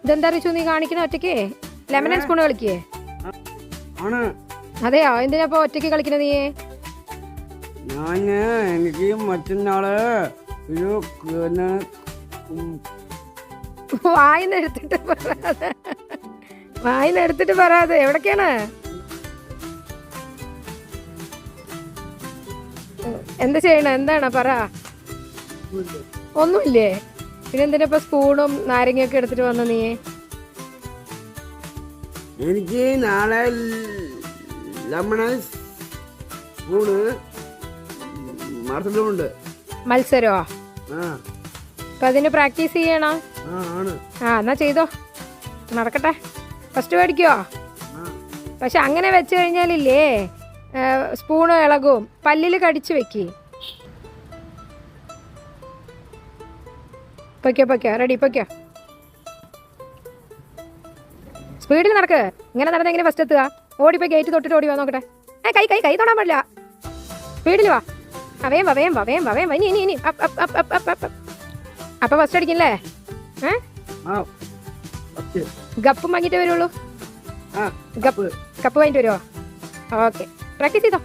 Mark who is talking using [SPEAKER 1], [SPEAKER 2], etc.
[SPEAKER 1] ഇതെന്താ റിച്ചു നീ കാണിക്കുന്ന ഒറ്റയ്ക്ക് ലെമൺ ആൻഡ് സ്പൂൺ കളിക്കേ?
[SPEAKER 2] ആണ്.
[SPEAKER 1] അതെയോ? എന്തിനാ ഇപ്പൊ ഒറ്റയ്ക്ക് കളിക്കുന്നത് നീ?
[SPEAKER 2] എനിക്ക് മറ്റന്നാള് ഒരു
[SPEAKER 1] വായിന്നെടുത്തിട്ട് പറയാതെ എവിടൊക്കെയാണ്? എന്താ ചെയ്യണ? എന്താണ് പറ. ഒന്നുമില്ലേ? പിന്നെ എന്തിനാ ഇപ്പൊ സ്പൂണും നാരങ്ങയൊക്കെ എടുത്തിട്ട് വന്ന നീ?
[SPEAKER 2] എനിക്ക് നാളെ ലെമൺ സ്പൂണ് മത്സരമുണ്ട്.
[SPEAKER 1] മത്സരോ? അപ്പൊ അതിന് പ്രാക്ടീസ് ചെയ്യണോ? എന്നാ ചെയ്തോ, നടക്കട്ടെ. ഫസ്റ്റ് മേടിക്കോ? പക്ഷെ അങ്ങനെ വെച്ച് കഴിഞ്ഞാലില്ലേ സ്പൂണ് ഇളകും, പല്ലിൽ കടിച്ചു വെക്ക്. പൊയ്ക്കോ റെഡി, പൊയ്ക്കോ. സ്പീഡിൽ നടക്ക്. ഇങ്ങനെ നടന്ന എങ്ങനെ ഫസ്റ്റ് എത്തുക? ഓടിപ്പോയി ഗേറ്റ് തൊട്ടിട്ട് ഓടി വാ നോക്കട്ടെ. കൈ തൊടാൻ പാടില്ല. സ്പീഡിൽ വാ. വേം ഇനി അപ്പൊ ഫസ്റ്റ് അടിക്കില്ലേ? ഗപ്പ് വാങ്ങിട്ട് വരുള്ളൂ. കപ്പ് വാങ്ങിട്ട് വരുമോ? ഓക്കെ, പ്രാക്ടീസ് ചെയ്തോ.